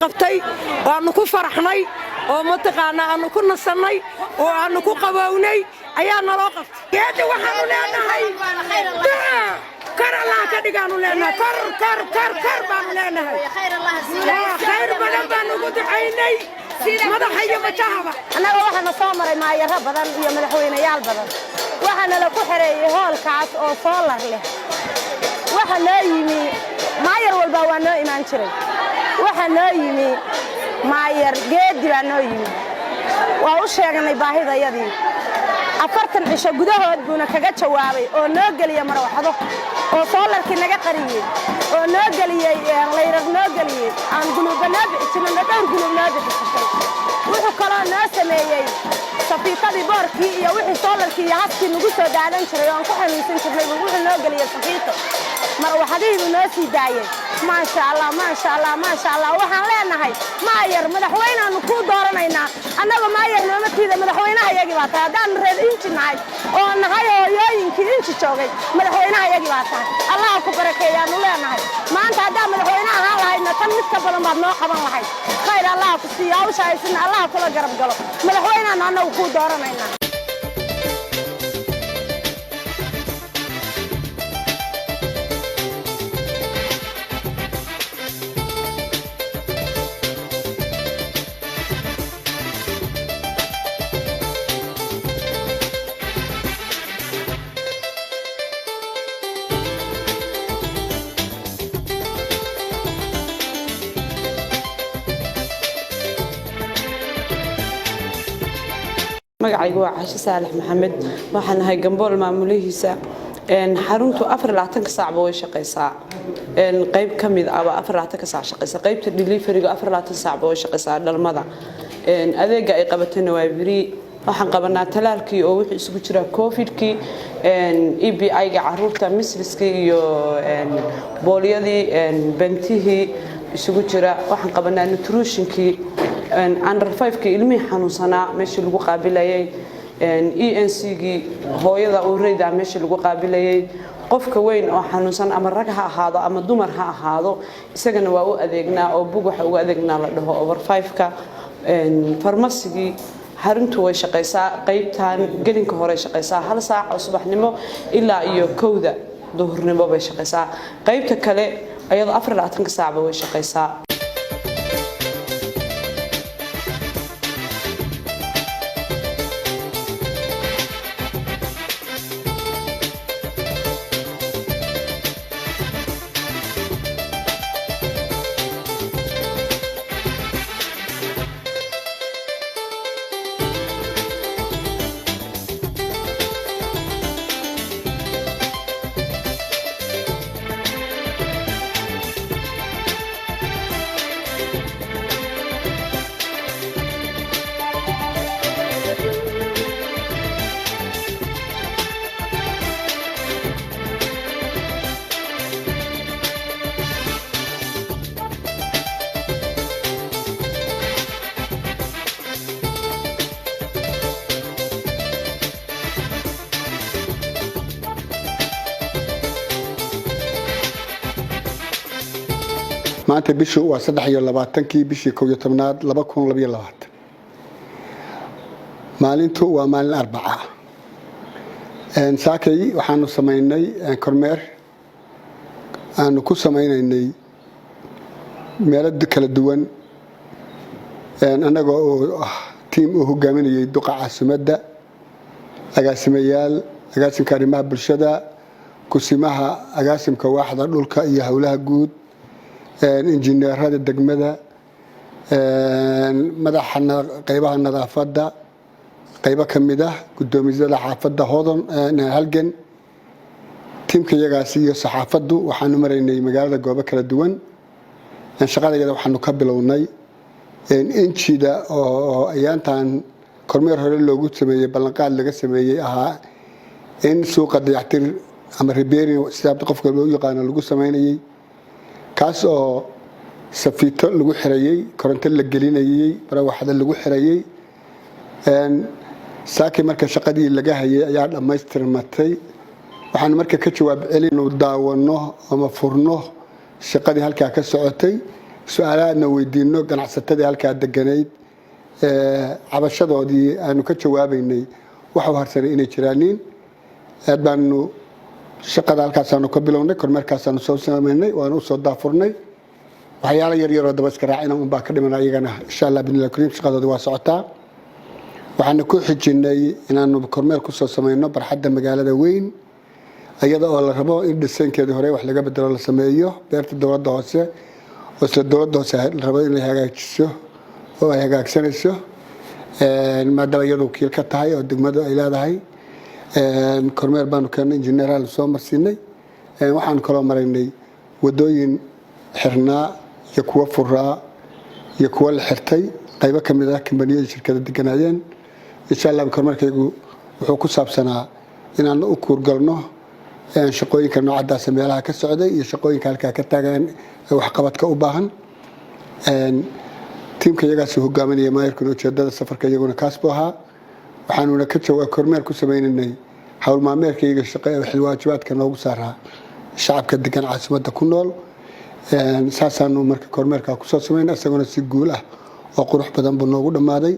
qabtay waanu ku faraxnay oo mataqaana aanu ku nasanay oo aanu ku qabownay ayaa naloo qabtay geedi waxaanu leenahay kar Allah ka dhigaanu leenahay kar baanu leenahay khayr badan baanu ugu ducaynay madaxa iyo majahaba anaga waxaana soo maray maayaro badan iyo madaxweynayaal badan waxaana la ku xireeyay hoolkaas oo solar leh waxa loo yimi maayar walba waa noo imaan jiray waxa loo yimi maayar geedi baa noo yimi waa u sheegnay baahidayadii 40 cisho gudahood buuna kaga jawaabay oo noo galiya marwaxdo oo solarkii naga qariyay oo noo galiyay layrar noo galiyay aan guluubana bixin dhowr guluubna bixisay wuxuu kala noo sameeyay safiitadii boorkii iyo wixii solarkii iyo haskii nagu soo daadan jiray oo aan ku xaniisan jirnay wuxuu noo galiyay safiito marwaxadiidu noo sii daayay ما شاء الله ما شاء الله ما شاء الله waxaan leenahay maayar madaxweynaanu ku dooranayna anaga maayar noomatiida madaxweynaha yagi baa taa hadaan reer injinaay oo nahay hooyooyinkii inji joogay madaxweynaha yagi baa taa Allah ku barakeeyaanu leenahay maanta hadaan madaxweynaha ahaan lahayna tan mid ka badan baad noo qaban lahayd khayr Allah ku siiyo hawshaaysan Allah kula garab galo madaxweynaanu anagu ku dooranayna magacaygu waa Caasha Saalax Maxamed waxaan ahay gambool maamulihiisa xaruntu 24 saac way shaqeysaa qayb kamid ah 24 saac shaqeysa qaybta delivery-ga 24 saac way shaqeysaa dhalmada adeega ay qabatayna waa biri waxaan qabanaa talaalkii oo wixii isugu jira covid-kii EBI-ga caruurta misliskii iyo booliyadii bentihii isugu jira waxaan qabanaa nutrition-kii under 5 ilmihi xanuunsanaa meeshii lagu qaabilayay ENC-gii hooyada uureyda meeshii lagu qaabilayay qofka weyn oo xanuunsan ama rag ha ahaado ama dumar ha ahaado isagana waa u adeegnaa oo bug waxa ugu adeegnaa la dhaho over 5ka farmasigii xaruntu way shaqeysaa qaybtan gelinka hore shaqeysaa 1 saac oo subaxnimo ilaa iyo 1 duhurnimo bay shaqeysaa qaybta kale ayadoo 24 saac way shaqeysaa maanta bishu waa 23 bishii 11aad 2022 maalintu waa maalin arbaca saakay waxaanu sameeynay kormeer aanu ku sameynaynay meelo kala duwan anaga oo team u hogaaminayay duqa caasimadda agaasimayaal agaasimka arrimaha bulshada kusimaha agaasimka waaxda dhulka iyo hawlaha guud injineerada degmada madaxna qaybaha nadaafada qaybo kamid ah gudoomiyada xaafadda hodan halgan teamka yagaasi iyo saxaafaddu waxaanu maraynay magaalada goobo kala duwan shaqadayada waxaanu ka bilownay injida oo ayaantan kormeer hore loogu sameeyay ballanqaad laga sameeyay ahaa in suuqa dayactir ama repairing sida qofka loo yaqaan lagu sameeyay kaas oo safiito lagu xirayay koronto la gelinayay barawaxda lagu xirayay saaki marka shaqadii laga hayay ayaa dhameystirmatay waxaan marka ka jawaab celin oo daawano ama furno shaqadii halka ka socotay su-aalaadna weydiino ganacsatadii halkaa deganayd cabashadoodii aanu ka jawaabaynay waxa harsanay inay jiraaniin aad baanu shaqada halkaasaanu ka bilownay kormeerkaasaanu soo samaynay waanu u soo daafurnay waxyaalo yaryar oo daba iska raacina unbaa ka dhiman ayagana insha allah binilah kariim shaqadoodii waa socotaa waxaanu ku xijinay inaanu kormeer ku soo samayno barxadda magaalada weyn iyada oo la rabo in dhisankeedii hore wax laga bedelo la sameeyo beerta dowladda hoose oo isla dowladda hoose la rabo inay hagaajiso oo ay hagaagsanayso maadaama iyadu wakiil ka tahay oo degmadu ay leedahay kormeer baanu keennay injineeraal soo marsiinay waxaanu kaloo maraynay wadooyin xirnaa iyo kuwa furaa iyo kuwa la xirtay qaybo ka mid ah kambaniyada shirkada deganaayeen insha allah kormeerkaygu wuxuu ku saabsanaa inaan u kuurgalno shaqooyinka noocadaas meelaha ka socday iyo shaqooyinka halkaa ka taagan waxqabadka u baahan tiimka iyagaas hogaaminaya maayirkan ujeedada safarka iyaguna kaas buu ahaa waxaanuna ka kormeer ku sameynaynay hawl maalmeedkayga waajibaadka noogu saaraa shacabka degan caasimadda ku nool saasaanu marka kormeerka kusoo samaynay isaguna si guul ah oo qurux badan buu noogu dhammaaday